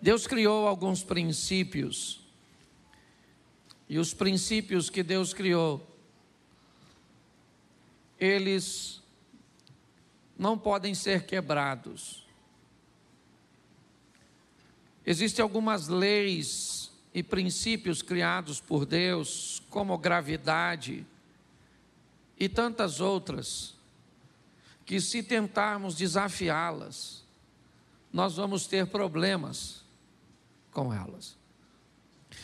Deus criou alguns princípios, e os princípios que Deus criou, eles não podem ser quebrados. Existem algumas leis e princípios criados por Deus, como gravidade e tantas outras, que se tentarmos desafiá-las, nós vamos ter problemas com elas.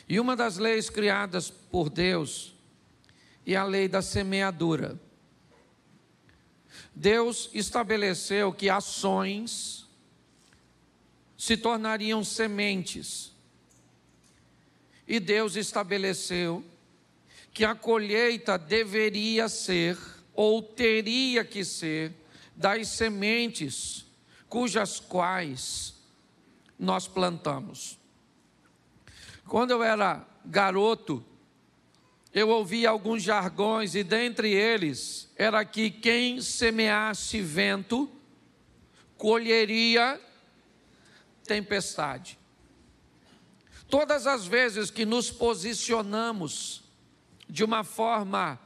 E uma das leis criadas por Deus é a lei da semeadura. Deus estabeleceu que ações se tornariam sementes. E Deus estabeleceu que a colheita deveria ser, ou teria que ser, das sementes cujas quais nós plantamos. Quando eu era garoto, eu ouvia alguns jargões, e dentre eles era que quem semeasse vento colheria tempestade. Todas as vezes que nos posicionamos de uma forma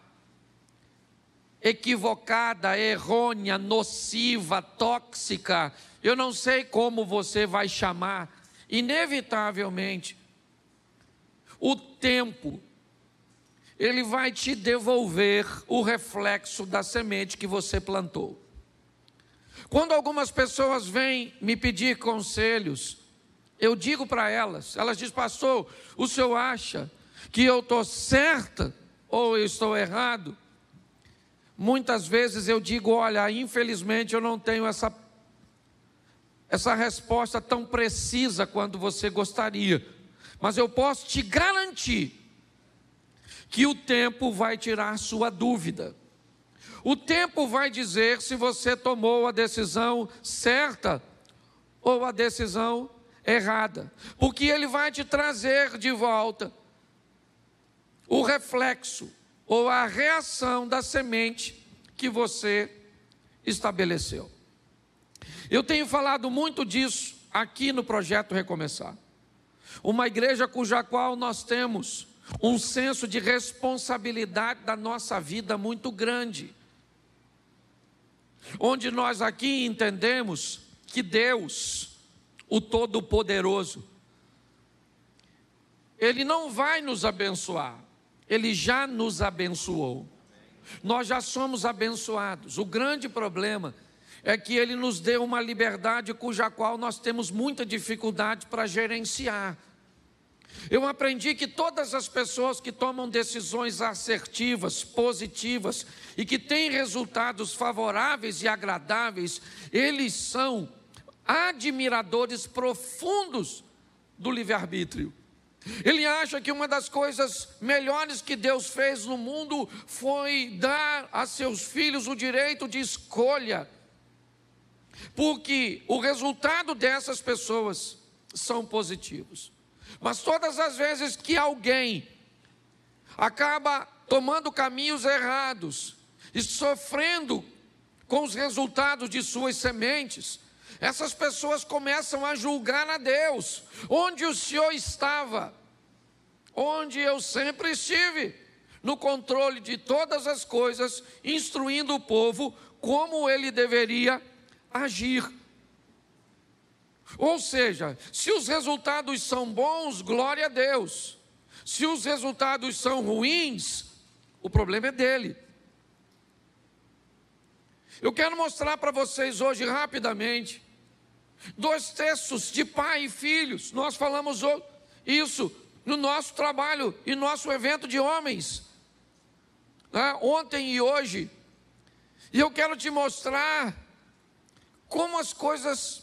equivocada, errônea, nociva, tóxica, eu não sei como você vai chamar, inevitavelmente, o tempo, ele vai te devolver o reflexo da semente que você plantou. Quando algumas pessoas vêm me pedir conselhos, eu digo para elas dizem: pastor, o senhor acha que eu estou certa ou eu estou errado? Muitas vezes eu digo: olha, infelizmente eu não tenho essa resposta tão precisa quanto você gostaria, mas eu posso te garantir que o tempo vai tirar sua dúvida. O tempo vai dizer se você tomou a decisão certa ou a decisão errada, porque ele vai te trazer de volta o reflexo ou a reação da semente que você estabeleceu. Eu tenho falado muito disso aqui no Projeto Recomeçar, uma igreja cuja qual nós temos um senso de responsabilidade da nossa vida muito grande, onde nós aqui entendemos que Deus, o Todo-Poderoso, Ele não vai nos abençoar, Ele já nos abençoou. Nós já somos abençoados. O grande problema é que Ele nos deu uma liberdade cuja qual nós temos muita dificuldade para gerenciar. Eu aprendi que todas as pessoas que tomam decisões assertivas, positivas e que têm resultados favoráveis e agradáveis, eles são admiradores profundos do livre-arbítrio. Ele acha que uma das coisas melhores que Deus fez no mundo foi dar a seus filhos o direito de escolha, porque o resultado dessas pessoas são positivos. Mas todas as vezes que alguém acaba tomando caminhos errados e sofrendo com os resultados de suas sementes, essas pessoas começam a julgar a Deus. Onde o Senhor estava? Onde eu sempre estive, no controle de todas as coisas, instruindo o povo como ele deveria agir. Ou seja, se os resultados são bons, glória a Deus. Se os resultados são ruins, o problema é dele. Eu quero mostrar para vocês hoje rapidamente 2 textos de pai e filhos. Nós falamos isso no nosso trabalho e nosso evento de homens, ontem e hoje. E eu quero te mostrar como as coisas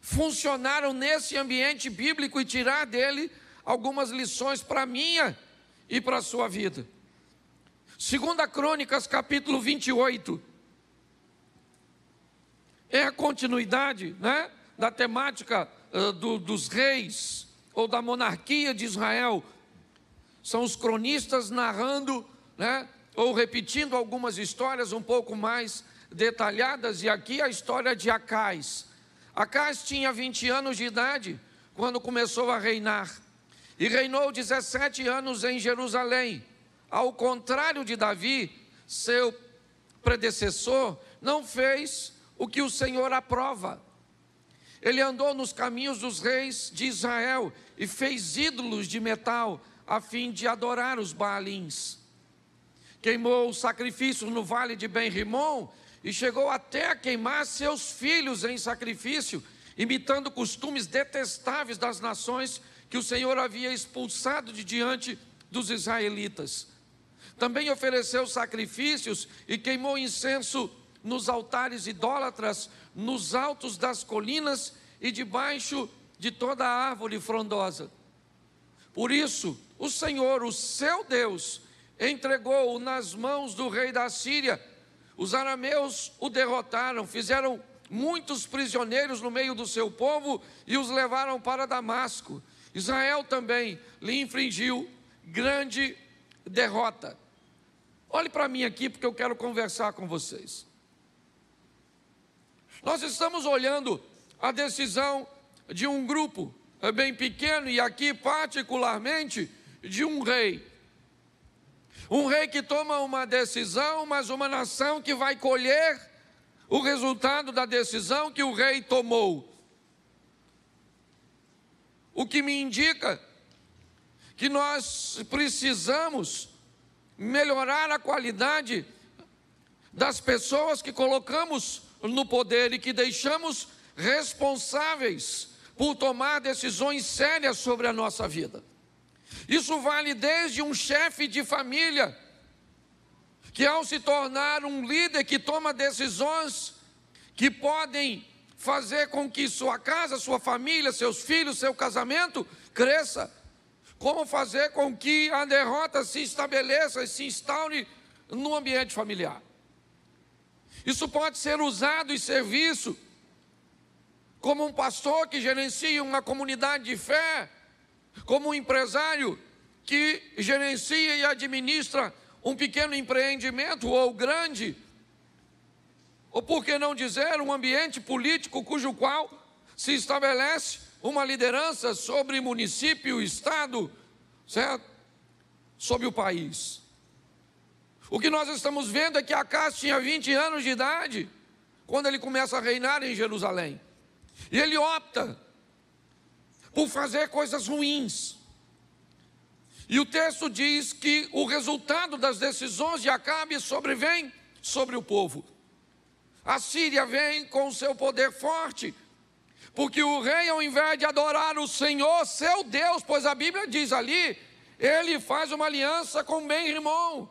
funcionaram nesse ambiente bíblico e tirar dele algumas lições para a minha e para a sua vida. 2 Crônicas, capítulo 28. É a continuidade, da temática dos reis ou da monarquia de Israel. São os cronistas narrando, ou repetindo algumas histórias um pouco mais detalhadas. E aqui a história de Acais. Acais tinha 20 anos de idade quando começou a reinar, e reinou 17 anos em Jerusalém. Ao contrário de Davi, seu predecessor, não fez o que o Senhor aprova. Ele andou nos caminhos dos reis de Israel e fez ídolos de metal a fim de adorar os Baalins. Queimou os sacrifícios no vale de Ben-Rimom e chegou até a queimar seus filhos em sacrifício, imitando costumes detestáveis das nações que o Senhor havia expulsado de diante dos israelitas. Também ofereceu sacrifícios e queimou incenso nos altares idólatras, nos altos das colinas e debaixo de toda a árvore frondosa. Por isso, o Senhor, o seu Deus, entregou-o nas mãos do rei da Síria. Os arameus o derrotaram, fizeram muitos prisioneiros no meio do seu povo e os levaram para Damasco. Israel também lhe infligiu grande derrota. Olhe para mim aqui, porque eu quero conversar com vocês. Nós estamos olhando a decisão de um grupo bem pequeno, e aqui particularmente de um rei. Um rei que toma uma decisão, mas uma nação que vai colher o resultado da decisão que o rei tomou. O que me indica que nós precisamos melhorar a qualidade das pessoas que colocamos no poder e que deixamos responsáveis por tomar decisões sérias sobre a nossa vida. Isso vale desde um chefe de família, que ao se tornar um líder que toma decisões que podem fazer com que sua casa, sua família, seus filhos, seu casamento cresça, como fazer com que a derrota se estabeleça e se instaure no ambiente familiar. Isso pode ser usado em serviço, como um pastor que gerencia uma comunidade de fé, como um empresário que gerencia e administra um pequeno empreendimento ou grande, ou por que não dizer um ambiente político cujo qual se estabelece uma liderança sobre município, estado, certo? Sobre o país. O que nós estamos vendo é que Acaz tinha 20 anos de idade quando ele começa a reinar em Jerusalém. E ele opta por fazer coisas ruins. E o texto diz que o resultado das decisões de Acabe sobrevém sobre o povo. A Síria vem com o seu poder forte, porque o rei, ao invés de adorar o Senhor, seu Deus, pois a Bíblia diz ali, ele faz uma aliança com Ben-Rimom.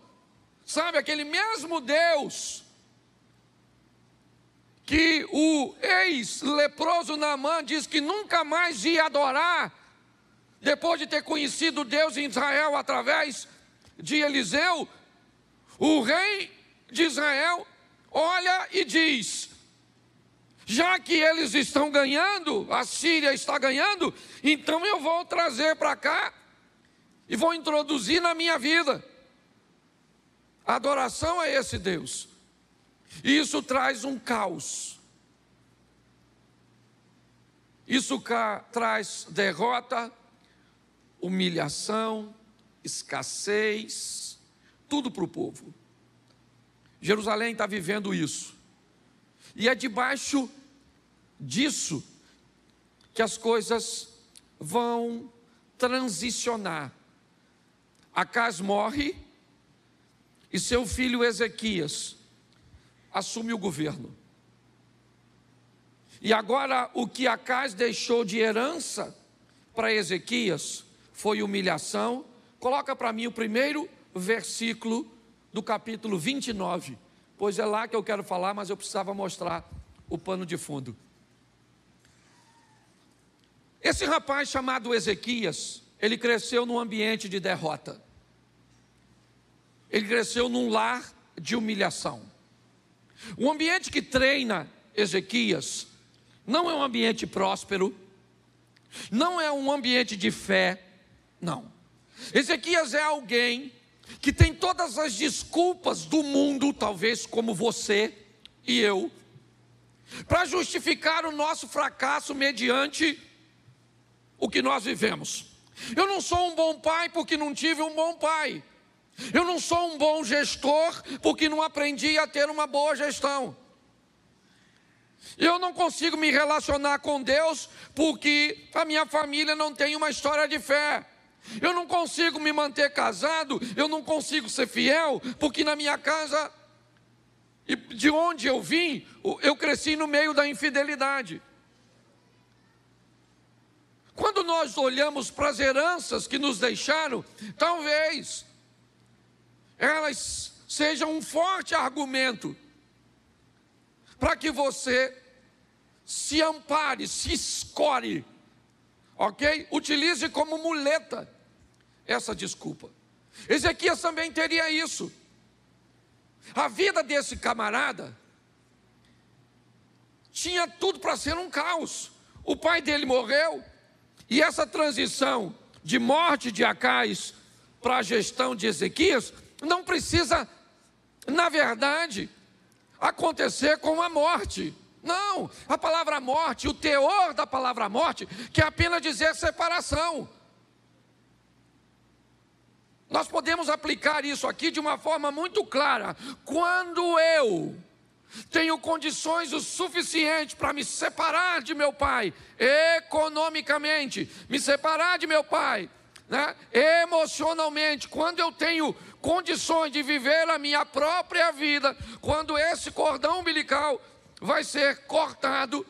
Sabe, aquele mesmo Deus que o ex-leproso Naamã diz que nunca mais ia adorar, depois de ter conhecido Deus em Israel através de Eliseu, o rei de Israel olha e diz: já que eles estão ganhando, a Síria está ganhando, então eu vou trazer para cá e vou introduzir na minha vida a adoração a esse Deus. E isso traz um caos. Isso traz derrota, humilhação, escassez, tudo para o povo. Jerusalém está vivendo isso. E é debaixo disso que as coisas vão transicionar. Acaz morre e seu filho Ezequias assume o governo. E agora o que Acaz deixou de herança para Ezequias foi humilhação. Coloca para mim o primeiro versículo do capítulo 29, pois é lá que eu quero falar, mas eu precisava mostrar o pano de fundo. Esse rapaz chamado Ezequias, ele cresceu num ambiente de derrota. Ele cresceu num lar de humilhação. O ambiente que treina Ezequias não é um ambiente próspero, não é um ambiente de fé, não. Ezequias é alguém que tem todas as desculpas do mundo, talvez como você e eu, para justificar o nosso fracasso mediante o que nós vivemos. Eu não sou um bom pai porque não tive um bom pai. Eu não sou um bom gestor porque não aprendi a ter uma boa gestão. Eu não consigo me relacionar com Deus porque a minha família não tem uma história de fé. Eu não consigo me manter casado, eu não consigo ser fiel porque na minha casa, de onde eu vim, eu cresci no meio da infidelidade. Quando nós olhamos para as heranças que nos deixaram, talvez elas sejam um forte argumento para que você se ampare, se escore, ok? Utilize como muleta essa desculpa. Ezequias também teria isso. A vida desse camarada tinha tudo para ser um caos. O pai dele morreu, e essa transição de morte de Acais para a gestão de Ezequias não precisa, na verdade, acontecer com a morte. Não, a palavra morte, o teor da palavra morte, quer apenas dizer separação. Nós podemos aplicar isso aqui de uma forma muito clara. Quando eu tenho condições o suficiente para me separar de meu pai, economicamente, me separar de meu pai, né, emocionalmente, quando eu tenho condições de viver a minha própria vida, quando esse cordão umbilical vai ser cortado,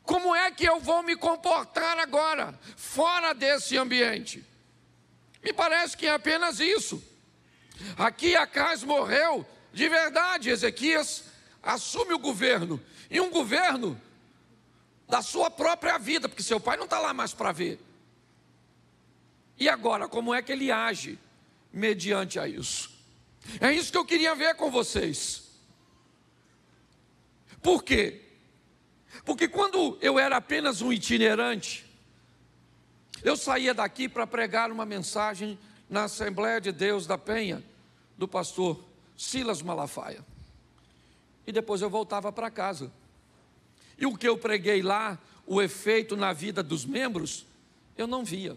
como é que eu vou me comportar agora, fora desse ambiente? Me parece que é apenas isso. Aqui Acais morreu, de verdade, Ezequias assume o governo, e um governo da sua própria vida, porque seu pai não está lá mais para ver. E agora, como é que ele age mediante a isso? É isso que eu queria ver com vocês. Por quê? Porque quando eu era apenas um itinerante, eu saía daqui para pregar uma mensagem na Assembleia de Deus da Penha, do pastor Silas Malafaia. E depois eu voltava para casa. E o que eu preguei lá, o efeito na vida dos membros, eu não via.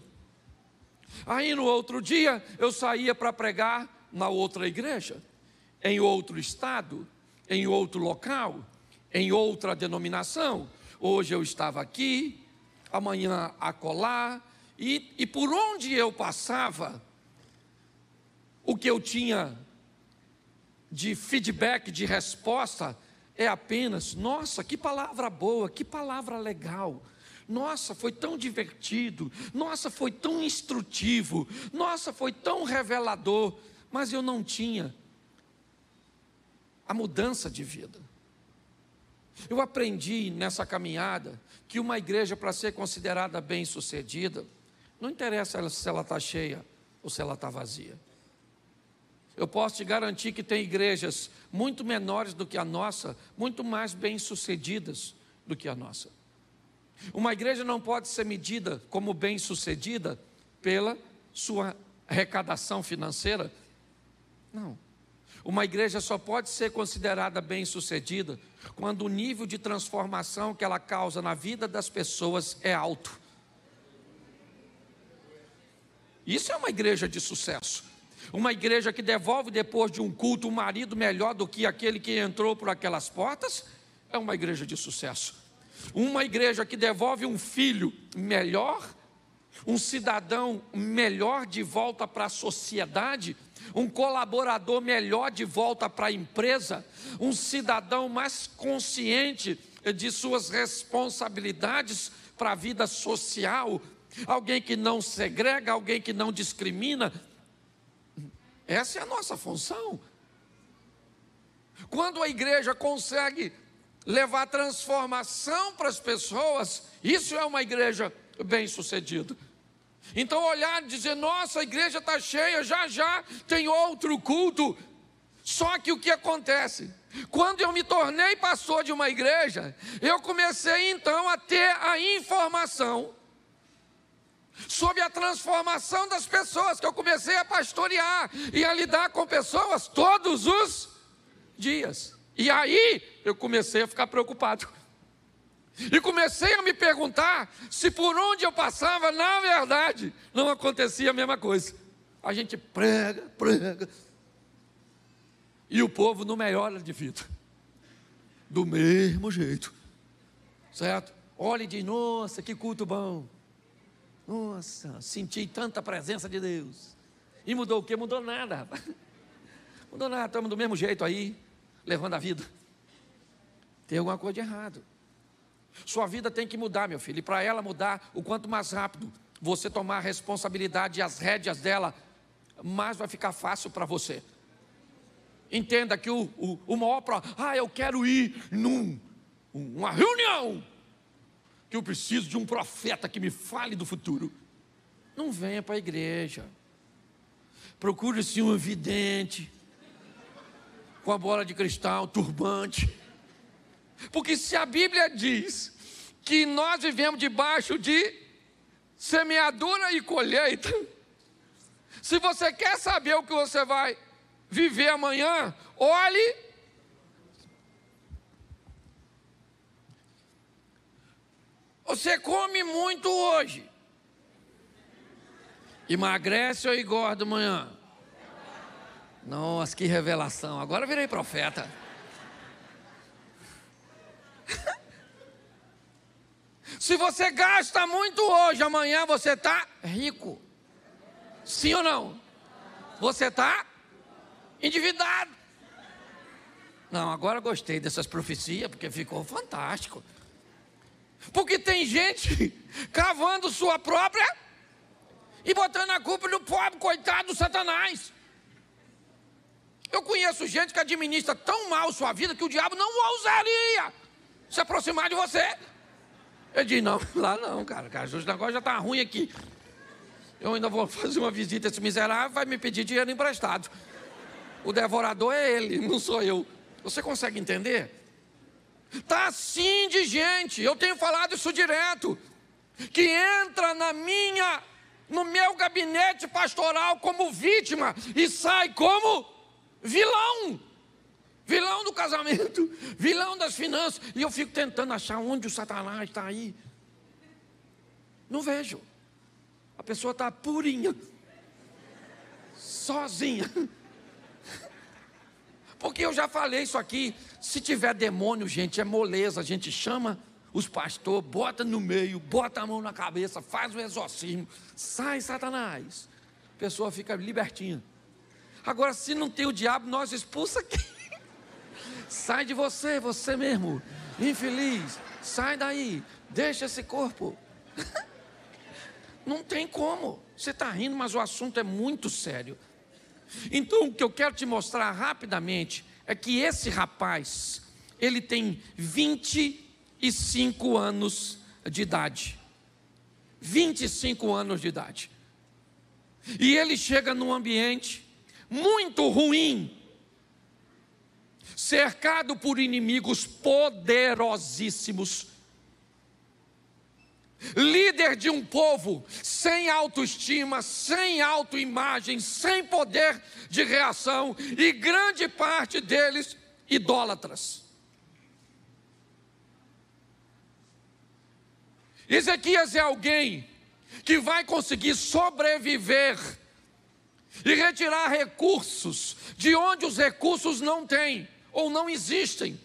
Aí no outro dia, eu saía para pregar na outra igreja, em outro estado, em outro local, em outra denominação. Hoje eu estava aqui, amanhã acolá, e por onde eu passava, o que eu tinha de feedback, de resposta, é apenas: nossa, que palavra boa, que palavra legal, nossa, foi tão divertido, nossa, foi tão instrutivo, nossa, foi tão revelador, mas eu não tinha a mudança de vida. Eu aprendi nessa caminhada que uma igreja, para ser considerada bem-sucedida, não interessa se ela está cheia ou se ela está vazia. Eu posso te garantir que tem igrejas muito menores do que a nossa, muito mais bem-sucedidas do que a nossa. Uma igreja não pode ser medida como bem-sucedida pela sua arrecadação financeira. Não. Uma igreja só pode ser considerada bem-sucedida quando o nível de transformação que ela causa na vida das pessoas é alto. Isso é uma igreja de sucesso. Uma igreja que devolve depois de um culto um marido melhor do que aquele que entrou por aquelas portas, é uma igreja de sucesso. Uma igreja que devolve um filho melhor, um cidadão melhor de volta para a sociedade, um colaborador melhor de volta para a empresa, um cidadão mais consciente de suas responsabilidades para a vida social, alguém que não segrega, alguém que não discrimina. Essa é a nossa função. Quando a igreja consegue levar transformação para as pessoas, isso é uma igreja bem-sucedida. Então olhar e dizer: nossa, a igreja está cheia, já já tem outro culto. Só que o que acontece? Quando eu me tornei pastor de uma igreja, eu comecei então a ter a informação sobre a transformação das pessoas, que eu comecei a pastorear e a lidar com pessoas todos os dias. E aí eu comecei a ficar preocupado. E comecei a me perguntar se por onde eu passava, na verdade, não acontecia a mesma coisa. A gente prega. E o povo não melhora de vida. Do mesmo jeito. Certo? Olha e diz, nossa, que culto bom. Nossa, senti tanta presença de Deus. E mudou o quê? Mudou nada, rapaz. Mudou nada, estamos do mesmo jeito aí, levando a vida. Tem alguma coisa de errado. Sua vida tem que mudar, meu filho. E para ela mudar, o quanto mais rápido você tomar a responsabilidade e as rédeas dela, mais vai ficar fácil para você. Entenda que o maior eu quero ir numa reunião, que eu preciso de um profeta que me fale do futuro. Não venha para a igreja. Procure-se um vidente, com a bola de cristal, turbante. Porque se a Bíblia diz que nós vivemos debaixo de semeadura e colheita, se você quer saber o que você vai viver amanhã, olhe. Você come muito hoje, emagrece ou engorda amanhã? Nossa, que revelação, agora eu virei profeta. Se você gasta muito hoje, amanhã você está rico. Sim ou não? Você está endividado. Não, agora gostei dessas profecias, porque ficou fantástico. Porque tem gente cavando sua própria e botando a culpa no pobre, coitado do Satanás. Eu conheço gente que administra tão mal sua vida que o diabo não ousaria se aproximar de você. Eu disse, não, lá não, cara, o negócio já está ruim aqui. Eu ainda vou fazer uma visita a esse miserável, vai me pedir dinheiro emprestado. O devorador é ele, não sou eu. Você consegue entender? Está assim de gente, eu tenho falado isso direto, que entra no meu gabinete pastoral como vítima e sai como vilão. Vilão do casamento, vilão das finanças. E eu fico tentando achar onde o Satanás está aí. Não vejo. A pessoa está purinha, sozinha. Porque eu já falei isso aqui. Se tiver demônio, gente, é moleza. A gente chama os pastores, bota no meio, bota a mão na cabeça, faz o exorcismo. Sai, Satanás. A pessoa fica libertinha. Agora, se não tem o diabo, nós expulsa quem? Sai de você, você mesmo, infeliz, sai daí, deixa esse corpo. Não tem como, você está rindo, mas o assunto é muito sério. Então, o que eu quero te mostrar rapidamente é que esse rapaz, ele tem 25 anos de idade. 25 anos de idade. E ele chega num ambiente muito ruim, cercado por inimigos poderosíssimos, líder de um povo sem autoestima, sem autoimagem, sem poder de reação, e grande parte deles idólatras. Ezequias é alguém que vai conseguir sobreviver e retirar recursos de onde os recursos não têm ou não existem.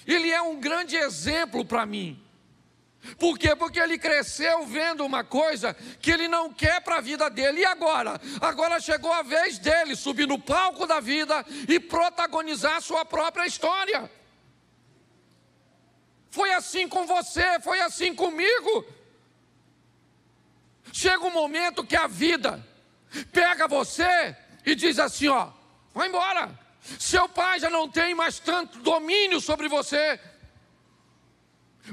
Ele é um grande exemplo para mim. Por quê? Porque ele cresceu vendo uma coisa que ele não quer para a vida dele. E agora? Agora chegou a vez dele subir no palco da vida e protagonizar a sua própria história. Foi assim com você, foi assim comigo. Chega um momento que a vida pega você e diz assim, ó, vai embora. Seu pai já não tem mais tanto domínio sobre você.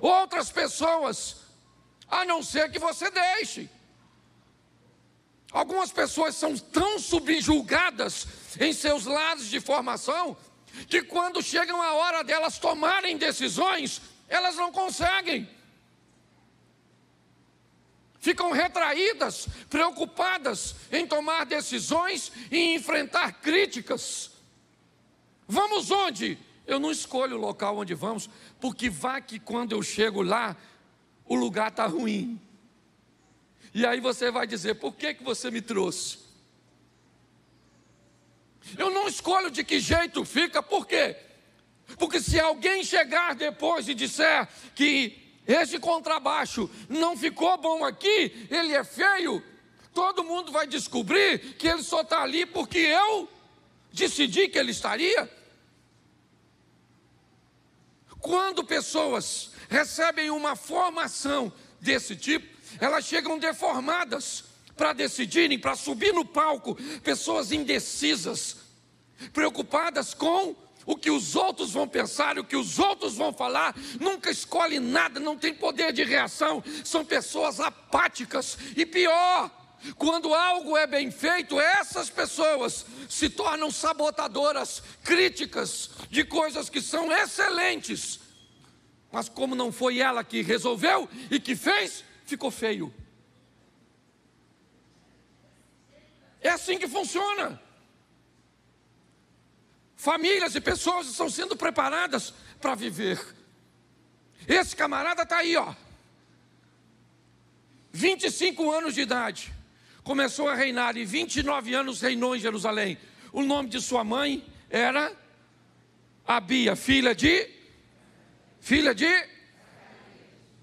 Outras pessoas, a não ser que você deixe. Algumas pessoas são tão subjugadas em seus lados de formação, que quando chega a hora delas tomarem decisões, elas não conseguem. Ficam retraídas, preocupadas em tomar decisões e enfrentar críticas. Vamos onde? Eu não escolho o local onde vamos, porque vai que quando eu chego lá, o lugar está ruim. E aí você vai dizer, por que você me trouxe? Eu não escolho de que jeito fica, por quê? Porque se alguém chegar depois e disser que esse contrabaixo não ficou bom aqui, ele é feio, todo mundo vai descobrir que ele só está ali porque eu decidi que ele estaria. Quando pessoas recebem uma formação desse tipo, elas chegam deformadas para decidirem, para subir no palco. Pessoas indecisas, preocupadas com o que os outros vão pensar, o que os outros vão falar, nunca escolhe nada, não tem poder de reação, são pessoas apáticas. E pior, quando algo é bem feito, essas pessoas se tornam sabotadoras, críticas de coisas que são excelentes, mas como não foi ela que resolveu e que fez, ficou feio. É assim que funciona. Famílias e pessoas estão sendo preparadas para viver. Esse camarada está aí, 25 anos de idade, começou a reinar, e 29 anos reinou em Jerusalém. O nome de sua mãe era Abia, filha de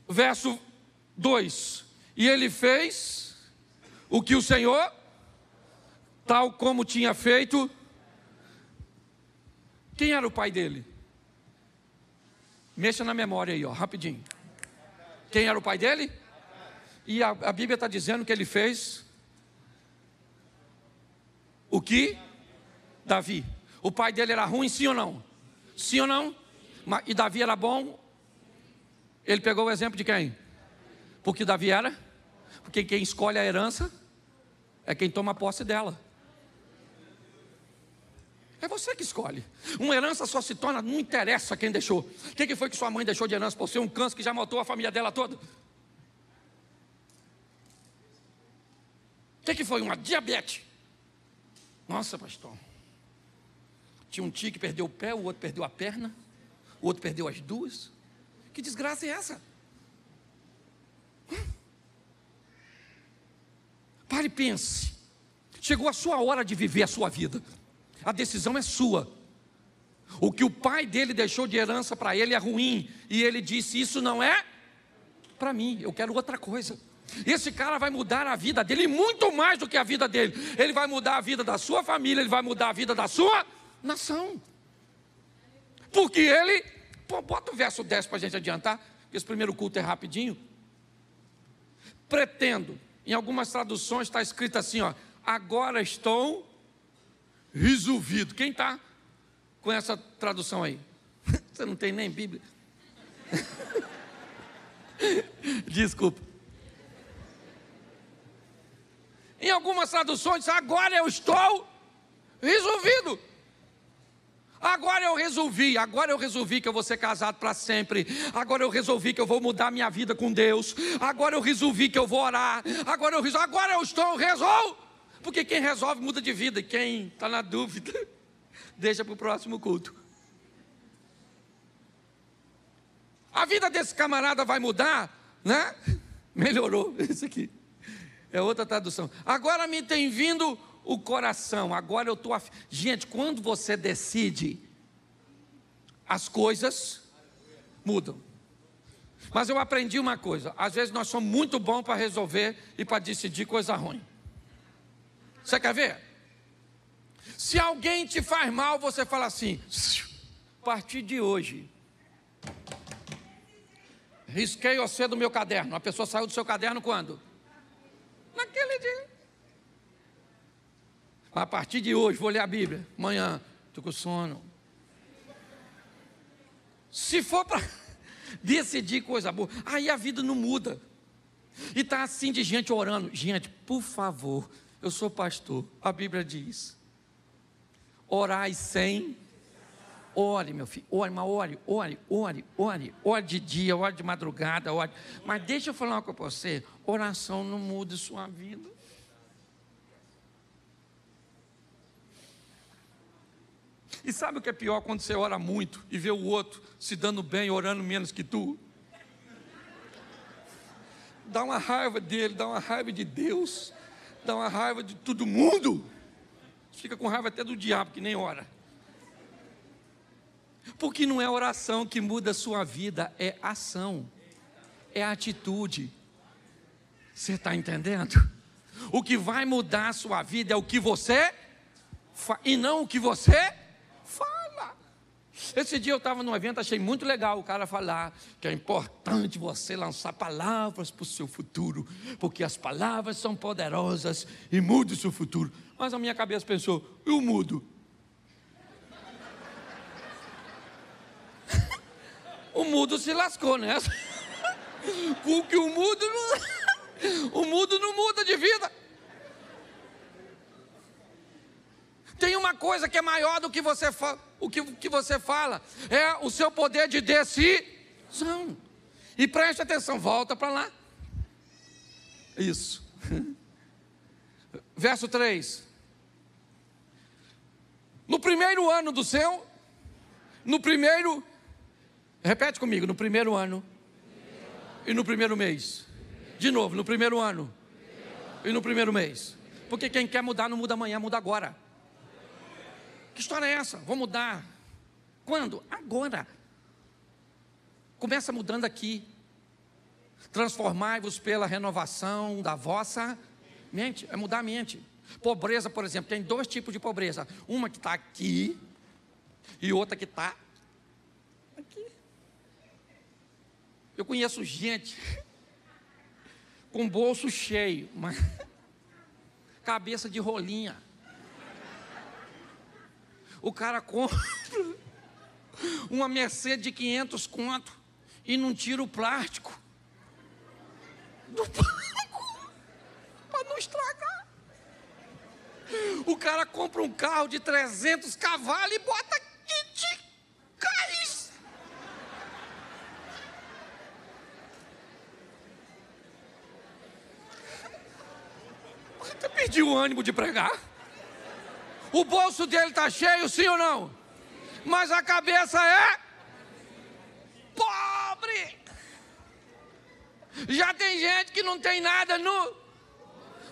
verso 2. E ele fez o que o Senhor, tal como tinha feito. Quem era o pai dele? Mexa na memória aí, rapidinho. Quem era o pai dele? E a Bíblia está dizendo que ele fez o que? Davi. O pai dele era ruim, sim ou não? Sim ou não? E Davi era bom? Ele pegou o exemplo de quem? Porque Davi era? Porque quem escolhe a herança é quem toma posse dela. É você que escolhe. Uma herança só se torna, não interessa quem deixou. O que foi que sua mãe deixou de herança por ser um câncer que já matou a família dela toda? O que foi? Uma diabetes. Nossa, pastor. Tinha um tio que perdeu o pé, o outro perdeu a perna, o outro perdeu as duas. Que desgraça é essa? Pare e pense. Chegou a sua hora de viver a sua vida. A decisão é sua. O que o pai dele deixou de herança para ele é ruim, e ele disse, isso não é para mim, eu quero outra coisa. Esse cara vai mudar a vida dele, muito mais do que a vida dele. Ele vai mudar a vida da sua família, ele vai mudar a vida da sua nação. Porque ele, bota o verso 10 para a gente adiantar, esse primeiro culto é rapidinho. Pretendo, em algumas traduções está escrito assim, agora estou resolvido. Quem está com essa tradução aí? Você não tem nem Bíblia? Desculpa. Em algumas traduções, agora eu estou resolvido. Agora eu resolvi que eu vou ser casado para sempre. Agora eu resolvi que eu vou mudar minha vida com Deus. Agora eu resolvi que eu vou orar. Agora eu estou resolvido. Porque quem resolve muda de vida. E quem está na dúvida, deixa para o próximo culto. A vida desse camarada vai mudar, né? Melhorou, isso aqui é outra tradução. Agora me tem vindo o coração. Agora eu estou... Gente, quando você decide, as coisas mudam. Mas eu aprendi uma coisa. Às vezes nós somos muito bons para resolver e para decidir coisa ruim. Você quer ver? Se alguém te faz mal, você fala assim, a partir de hoje, risquei você do meu caderno. A pessoa saiu do seu caderno quando? Naquele dia. A partir de hoje, vou ler a Bíblia. Amanhã, estou com sono. Se for para decidir coisa boa, aí a vida não muda. E está assim de gente orando. Gente, por favor, eu sou pastor. A Bíblia diz, orai sem... Ore, meu filho, ore, mas ore de dia, ore de madrugada, ore. Mas deixa eu falar uma coisa para você, oração não muda sua vida. E sabe o que é pior? Quando você ora muito e vê o outro se dando bem, orando menos que tu. Dá uma raiva dele, dá uma raiva de Deus, dá uma raiva de todo mundo. Fica com raiva até do diabo, que nem ora. Porque não é oração que muda a sua vida, é ação, é atitude. Você está entendendo? O que vai mudar a sua vida é o que você faz, e não o que você fala. Esse dia eu estava num evento, achei muito legal o cara falar que é importante você lançar palavras para o seu futuro, porque as palavras são poderosas e mudam o seu futuro. Mas a minha cabeça pensou, eu mudo. O mudo se lascou, né? Porque o mudo não muda de vida. Tem uma coisa que é maior do que você que você fala, é o seu poder de decisão. E preste atenção, volta para lá. Isso. Verso 3. No primeiro ano do seu, repete comigo, no primeiro ano e no primeiro mês. De novo, no primeiro ano e no primeiro mês. Porque quem quer mudar não muda amanhã, muda agora. Que história é essa? Vou mudar. Quando? Agora. Começa mudando aqui. Transformai-vos pela renovação da vossa mente. É mudar a mente. Pobreza, por exemplo, tem dois tipos de pobreza. Uma que está aqui e outra que está aqui. Eu conheço gente com bolso cheio, mas cabeça de rolinha. O cara compra uma Mercedes de 500 conto e não tira o plástico do banco para não estragar. O cara compra um carro de 300 cavalos e bota kit gás. Você perdeu o ânimo de pregar? O bolso dele está cheio, sim ou não? Mas a cabeça é pobre. Já tem gente que não tem nada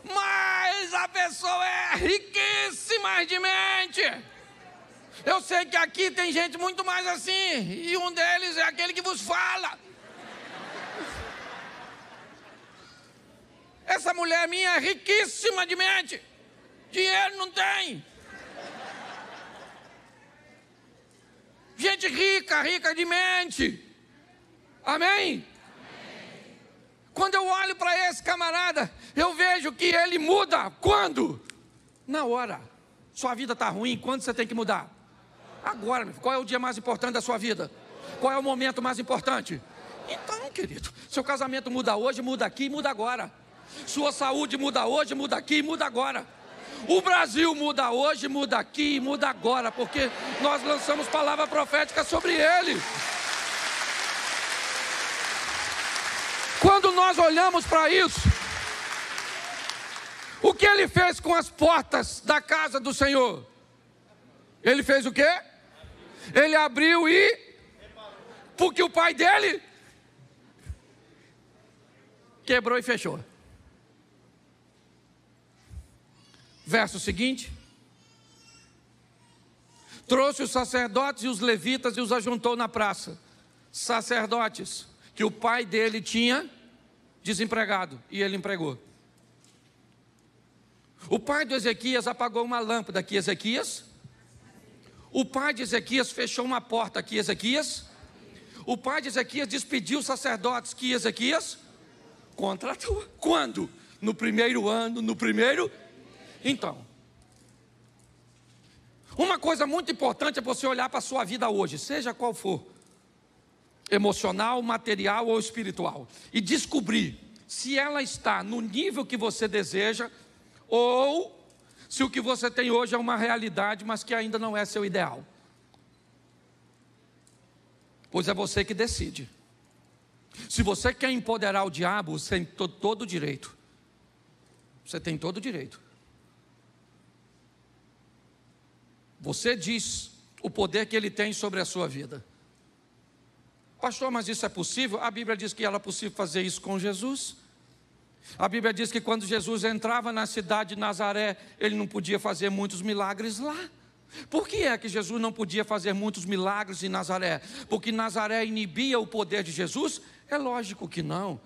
mas a pessoa é riquíssima de mente. Eu sei que aqui tem gente muito mais assim, e um deles é aquele que vos fala. Essa mulher minha é riquíssima de mente. Dinheiro não tem. Gente rica de mente. Amém? Quando eu olho para esse camarada, eu vejo que ele muda. Quando? Na hora. Sua vida está ruim, quando você tem que mudar? Agora. Qual é o dia mais importante da sua vida? Qual é o momento mais importante? Então, querido, seu casamento muda hoje, muda aqui, muda agora. Sua saúde muda hoje, muda aqui, muda agora. O Brasil muda hoje, muda aqui, muda agora, porque nós lançamos palavra profética sobre ele. Quando nós olhamos para isso, o que ele fez com as portas da casa do Senhor? Ele fez o quê? Ele abriu e... Porque o pai dele quebrou e fechou. Verso seguinte. Trouxe os sacerdotes e os levitas e os ajuntou na praça. Sacerdotes que o pai dele tinha desempregado e ele empregou. O pai do Ezequias apagou uma lâmpada aqui, Ezequias. O pai de Ezequias fechou uma porta aqui, Ezequias. O pai de Ezequias despediu os sacerdotes que Ezequias contratou. Quando? No primeiro ano, no primeiro... Então, uma coisa muito importante é você olhar para a sua vida hoje, seja qual for, emocional, material ou espiritual, e descobrir se ela está no nível que você deseja, ou se o que você tem hoje é uma realidade, mas que ainda não é seu ideal. Pois é você que decide. Se você quer empoderar o diabo, você tem todo o direito. Você tem todo o direito. Você diz o poder que Ele tem sobre a sua vida. Pastor, mas isso é possível? A Bíblia diz que era possível fazer isso com Jesus. A Bíblia diz que quando Jesus entrava na cidade de Nazaré, Ele não podia fazer muitos milagres lá. Por que é que Jesus não podia fazer muitos milagres em Nazaré? Porque Nazaré inibia o poder de Jesus? É lógico que não.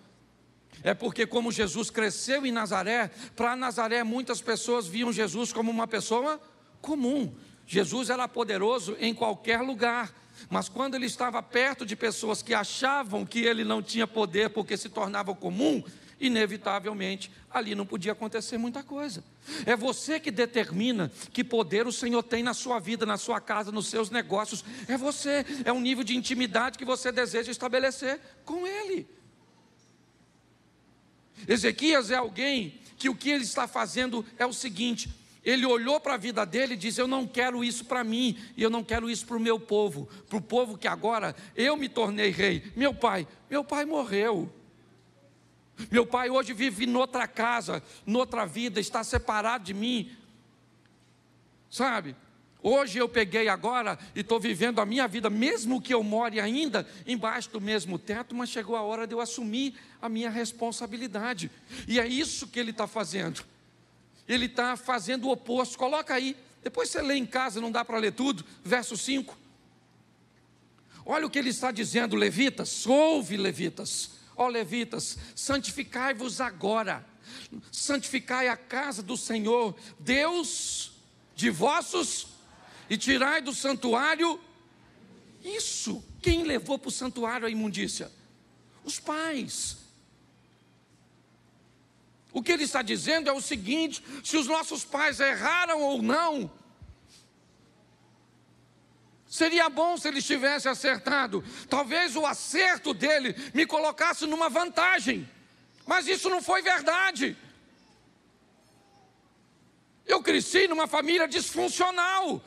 É porque como Jesus cresceu em Nazaré, para Nazaré muitas pessoas viam Jesus como uma pessoa comum. Jesus era poderoso em qualquer lugar, mas quando Ele estava perto de pessoas que achavam que Ele não tinha poder porque se tornava comum, inevitavelmente ali não podia acontecer muita coisa. É você que determina que poder o Senhor tem na sua vida, na sua casa, nos seus negócios. É você, é um nível de intimidade que você deseja estabelecer com Ele. Ezequias é alguém que o que ele está fazendo é o seguinte: ele olhou para a vida dele e disse: eu não quero isso para mim, e eu não quero isso para o meu povo, para o povo que agora eu me tornei rei. Meu pai morreu. Meu pai hoje vive noutra casa, noutra vida, está separado de mim. Sabe? Hoje eu peguei agora e estou vivendo a minha vida, mesmo que eu more ainda embaixo do mesmo teto, mas chegou a hora de eu assumir a minha responsabilidade. E é isso que ele está fazendo. Ele está fazendo o oposto. Coloca aí, depois você lê em casa, não dá para ler tudo, verso 5. Olha o que ele está dizendo, levitas, ouve levitas. Ó levitas, santificai-vos agora, santificai a casa do Senhor, Deus de vossos, e tirai do santuário isso. Quem levou para o santuário a imundícia? Os pais. O que ele está dizendo é o seguinte: se os nossos pais erraram ou não, seria bom se eles tivessem acertado. Talvez o acerto dele me colocasse numa vantagem, mas isso não foi verdade. Eu cresci numa família disfuncional.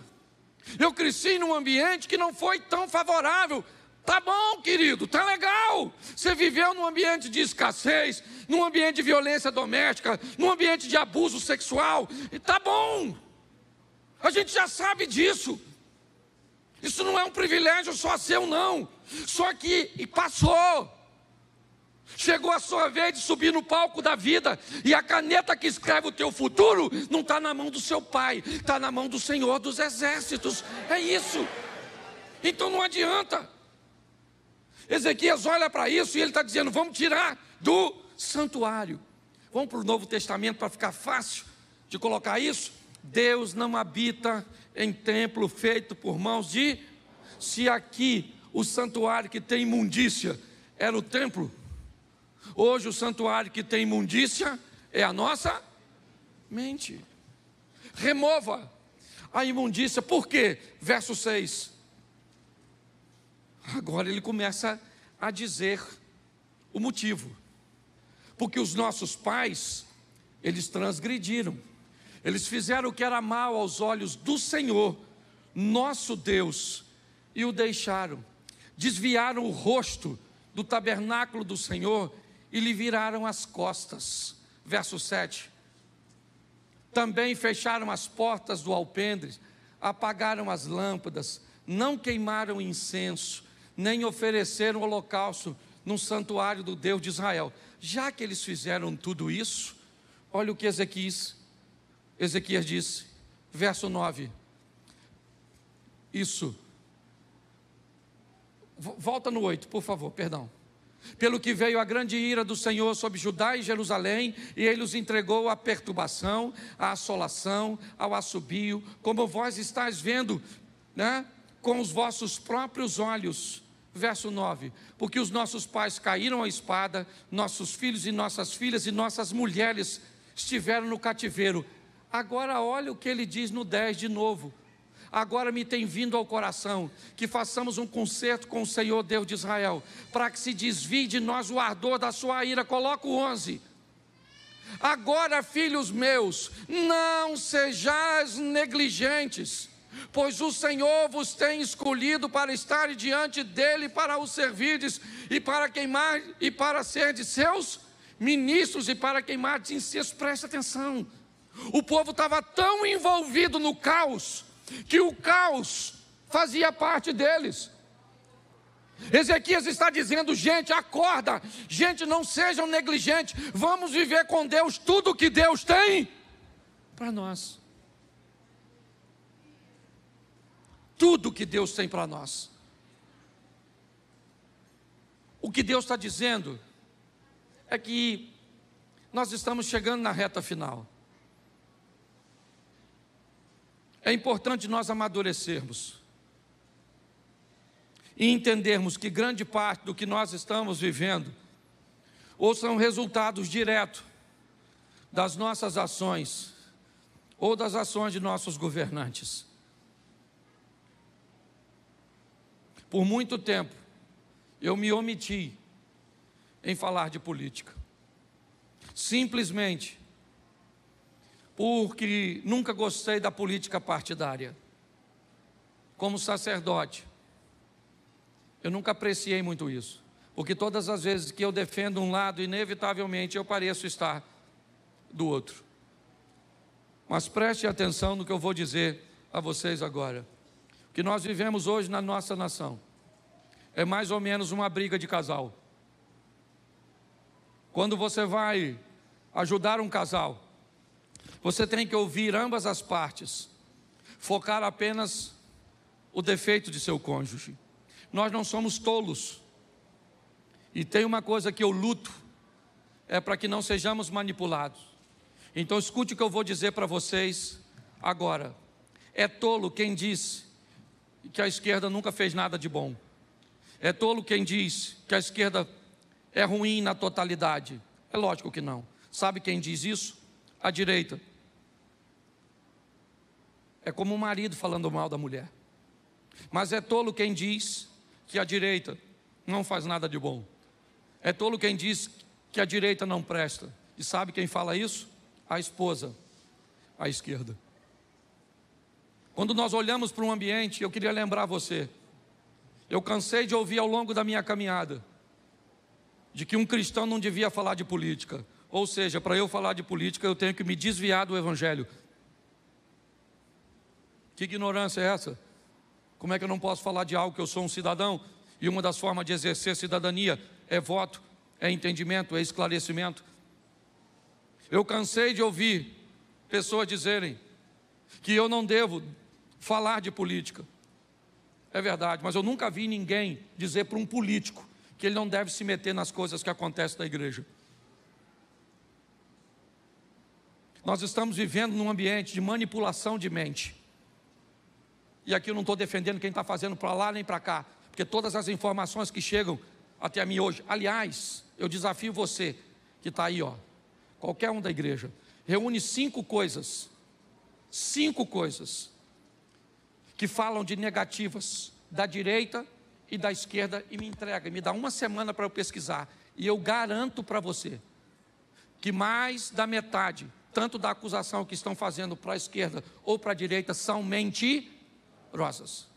Eu cresci num ambiente que não foi tão favorável. Tá bom, querido, tá legal. Você viveu num ambiente de escassez, num ambiente de violência doméstica, num ambiente de abuso sexual. E tá bom. A gente já sabe disso. Isso não é um privilégio só seu, não. Só que passou. Chegou a sua vez de subir no palco da vida, e a caneta que escreve o teu futuro não está na mão do seu pai, está na mão do Senhor dos Exércitos. É isso. Então não adianta. Ezequias olha para isso e ele está dizendo: vamos tirar do santuário. Vamos para o Novo Testamento para ficar fácil de colocar isso. Deus não habita em templo feito por mãos de... Se aqui o santuário que tem imundícia era o templo, hoje o santuário que tem imundícia é a nossa mente. Remova a imundícia. Por quê? Verso 6. Agora ele começa a dizer o motivo. Porque os nossos pais, eles transgrediram. Eles fizeram o que era mal aos olhos do Senhor, nosso Deus, e o deixaram. Desviaram o rosto do tabernáculo do Senhor e lhe viraram as costas. Verso 7. Também fecharam as portas do alpendre, apagaram as lâmpadas, não queimaram incenso, nem ofereceram holocausto no santuário do Deus de Israel. Já que eles fizeram tudo isso, olha o que Ezequias disse, verso 9. Isso. Volta no 8, por favor, perdão. Pelo que veio a grande ira do Senhor sobre Judá e Jerusalém, e ele os entregou à perturbação, à assolação, ao assobio, como vós estáis vendo, né, com os vossos próprios olhos. Verso 9, porque os nossos pais caíram à espada, nossos filhos e nossas filhas e nossas mulheres estiveram no cativeiro. Agora olha o que ele diz no 10 de novo. Agora me tem vindo ao coração que façamos um concerto com o Senhor Deus de Israel, para que se desvie de nós o ardor da sua ira. Coloca o 11. Agora, filhos meus, não sejais negligentes, pois o Senhor vos tem escolhido para estar diante dele, para o servirdes, e para queimar, e para ser de seus ministros, e para queimar de incenso. Presta atenção. O povo estava tão envolvido no caos, que o caos fazia parte deles. Ezequias está dizendo: gente, acorda, gente, não sejam negligentes, vamos viver com Deus tudo o que Deus tem para nós. Tudo que Deus tem para nós. O que Deus está dizendo é que nós estamos chegando na reta final. É importante nós amadurecermos e entendermos que grande parte do que nós estamos vivendo ou são resultados diretos das nossas ações ou das ações de nossos governantes. Por muito tempo eu me omiti em falar de política, simplesmente porque nunca gostei da política partidária. Como sacerdote, eu nunca apreciei muito isso, porque todas as vezes que eu defendo um lado, inevitavelmente eu pareço estar do outro. Mas preste atenção no que eu vou dizer a vocês agora. O que nós vivemos hoje na nossa nação é mais ou menos uma briga de casal. Quando você vai ajudar um casal, você tem que ouvir ambas as partes, focar apenas o defeito de seu cônjuge. Nós não somos tolos. E tem uma coisa que eu luto, é para que não sejamos manipulados. Então escute o que eu vou dizer para vocês agora. É tolo quem diz que a esquerda nunca fez nada de bom. É tolo quem diz que a esquerda é ruim na totalidade. É lógico que não. Sabe quem diz isso? A direita. É como um marido falando mal da mulher. Mas é tolo quem diz que a direita não faz nada de bom. É tolo quem diz que a direita não presta. E sabe quem fala isso? A esposa, a esquerda. Quando nós olhamos para um ambiente, eu queria lembrar você, eu cansei de ouvir ao longo da minha caminhada, de que um cristão não devia falar de política. Ou seja, para eu falar de política, eu tenho que me desviar do evangelho. Que ignorância é essa? Como é que eu não posso falar de algo que eu sou um cidadão? E uma das formas de exercer cidadania é voto, é entendimento, é esclarecimento. Eu cansei de ouvir pessoas dizerem que eu não devo falar de política. É verdade, mas eu nunca vi ninguém dizer para um político que ele não deve se meter nas coisas que acontecem na igreja. Nós estamos vivendo num ambiente de manipulação de mente. E aqui eu não estou defendendo quem está fazendo para lá nem para cá, porque todas as informações que chegam até mim hoje, aliás, eu desafio você que está aí, qualquer um da igreja, reúne 5 coisas que falam de negativas da direita e da esquerda e me entrega, me dá uma semana para eu pesquisar, e eu garanto para você que mais da metade, tanto da acusação que estão fazendo para a esquerda ou para a direita, são mentirosas.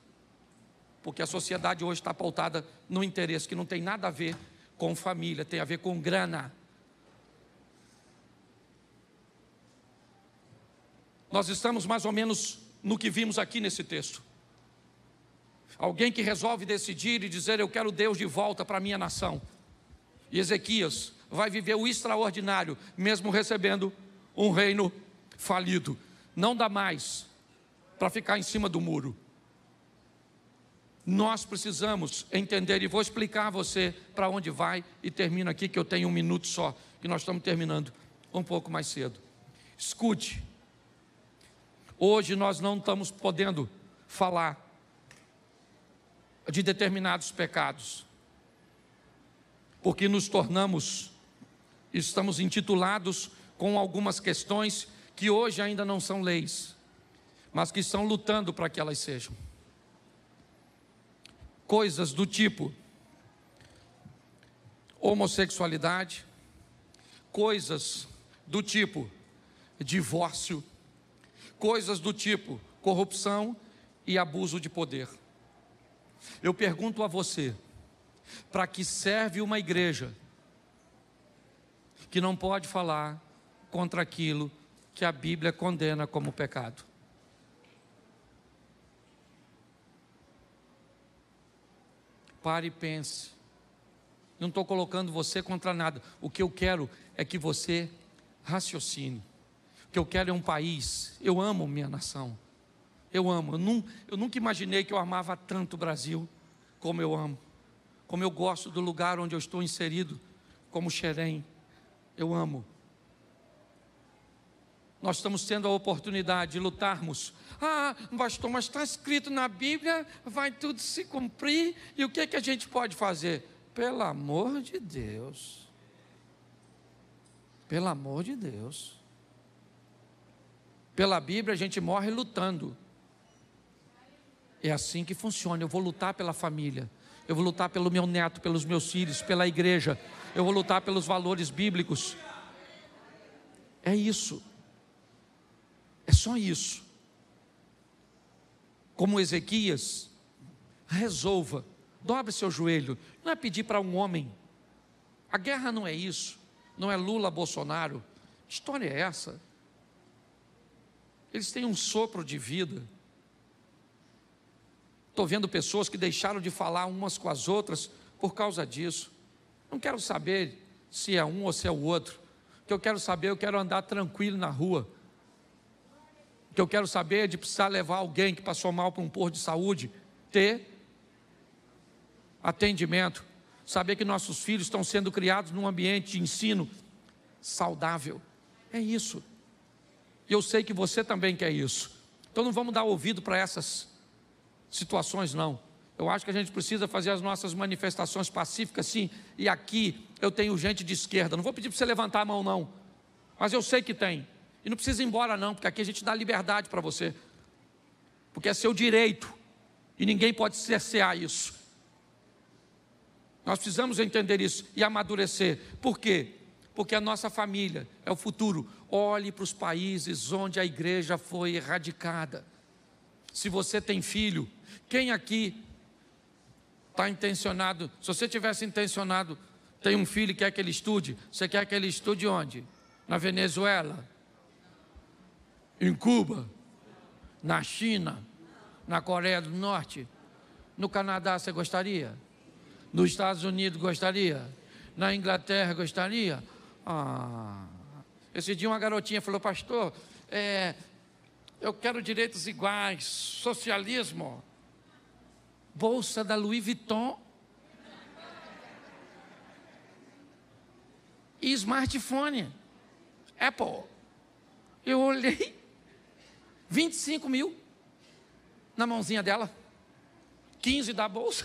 Porque a sociedade hoje está pautada no interesse que não tem nada a ver com família, tem a ver com grana. Nós estamos mais ou menos no que vimos aqui nesse texto. Alguém que resolve decidir e dizer: eu quero Deus de volta para a minha nação. E Ezequias vai viver o extraordinário, mesmo recebendo um reino falido. Não dá mais para ficar em cima do muro. Nós precisamos entender, e vou explicar a você para onde vai, e termino aqui que eu tenho 1 minuto só, que nós estamos terminando um pouco mais cedo. Escute, hoje nós não estamos podendo falar de determinados pecados, porque nos tornamos, estamos intitulados com algumas questões que hoje ainda não são leis, mas que estão lutando para que elas sejam. Coisas do tipo homossexualidade, coisas do tipo divórcio, coisas do tipo corrupção e abuso de poder. Eu pergunto a você, para que serve uma igreja que não pode falar contra aquilo que a Bíblia condena como pecado? Pare e pense. Não estou colocando você contra nada. O que eu quero é que você raciocine. O que eu quero é um país. Eu amo minha nação. Eu amo. Eu nunca imaginei que eu amava tanto o Brasil como eu amo. Como eu gosto do lugar onde eu estou inserido, como Xerém. Eu amo. Nós estamos tendo a oportunidade de lutarmos. Pastor, mas está escrito na Bíblia, vai tudo se cumprir. E o que a gente pode fazer? Pelo amor de Deus. Pelo amor de Deus. Pela Bíblia a gente morre lutando. É assim que funciona. Eu vou lutar pela família. Eu vou lutar pelo meu neto, pelos meus filhos, pela igreja. Eu vou lutar pelos valores bíblicos. É isso. É só isso. Como Ezequias, resolva. Dobre seu joelho. Não é pedir para um homem. A guerra não é isso. Não é Lula, Bolsonaro. Que história é essa? Eles têm um sopro de vida. Estou vendo pessoas que deixaram de falar umas com as outras por causa disso. Não quero saber se é um ou se é o outro. O que eu quero saber, eu quero andar tranquilo na rua. O que eu quero saber é de precisar levar alguém que passou mal para um posto de saúde, ter atendimento, saber que nossos filhos estão sendo criados num ambiente de ensino saudável. É isso. E eu sei que você também quer isso. Então não vamos dar ouvido para essas situações, não. Eu acho que a gente precisa fazer as nossas manifestações pacíficas, sim. E aqui eu tenho gente de esquerda. Não vou pedir para você levantar a mão, não. Mas eu sei que tem. E não precisa ir embora, não, porque aqui a gente dá liberdade para você. Porque é seu direito. E ninguém pode cercear isso. Nós precisamos entender isso e amadurecer. Por quê? Porque a nossa família é o futuro. Olhe para os países onde a igreja foi erradicada. Se você tem filho, quem aqui está intencionado? Se você tivesse intencionado, tem um filho que quer que ele estude, você quer que ele estude onde? Na Venezuela? Em Cuba? Na China? Na Coreia do Norte? No Canadá você gostaria? Nos Estados Unidos gostaria? Na Inglaterra gostaria? Esse dia uma garotinha falou: pastor, eu quero direitos iguais, socialismo, bolsa da Louis Vuitton e smartphone, Apple. Eu olhei, 25 mil na mãozinha dela, 15 da bolsa,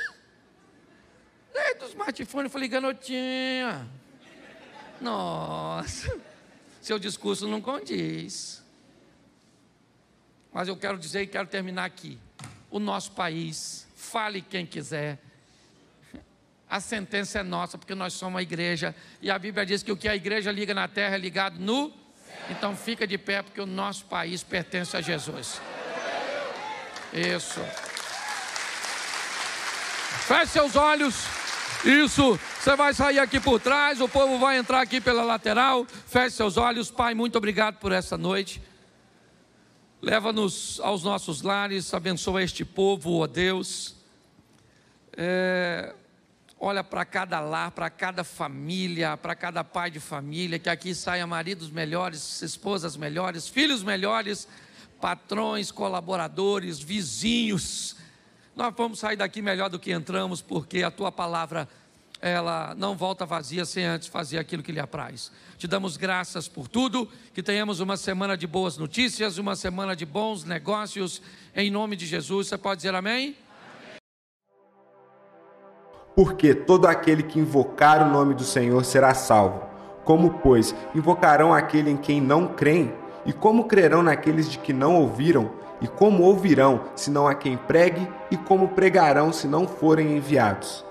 do smartphone. Eu falei: garotinha, nossa, seu discurso não condiz. Mas eu quero dizer e quero terminar aqui. O nosso país, fale quem quiser, a sentença é nossa, porque nós somos a igreja, e a Bíblia diz que o que a igreja liga na terra é ligado no céu. Então fica de pé, porque o nosso país pertence a Jesus. Isso. Feche seus olhos. Isso. Você vai sair aqui por trás, o povo vai entrar aqui pela lateral. Feche seus olhos. Pai, muito obrigado por essa noite. Leva-nos aos nossos lares, abençoa este povo, ó Deus. Olha para cada lar, para cada família, para cada pai de família, que aqui saia maridos melhores, esposas melhores, filhos melhores, patrões, colaboradores, vizinhos. Nós vamos sair daqui melhor do que entramos, porque a Tua palavra, ela não volta vazia sem antes fazer aquilo que lhe apraz. Te damos graças por tudo, que tenhamos uma semana de boas notícias, uma semana de bons negócios, em nome de Jesus. Você pode dizer amém? Porque todo aquele que invocar o nome do Senhor será salvo. Como, pois, invocarão aquele em quem não creem? E como crerão naqueles de que não ouviram? E como ouvirão, se não há quem pregue? E como pregarão, se não forem enviados?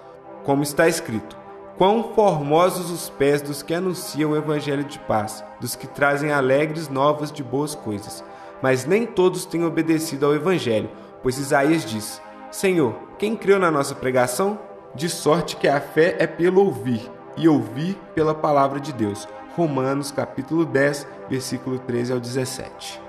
Como está escrito: quão formosos os pés dos que anunciam o evangelho de paz, dos que trazem alegres novas de boas coisas. Mas nem todos têm obedecido ao evangelho, pois Isaías diz: Senhor, quem creu na nossa pregação? De sorte que a fé é pelo ouvir, e ouvir pela palavra de Deus. Romanos capítulo 10, versículo 13 ao 17.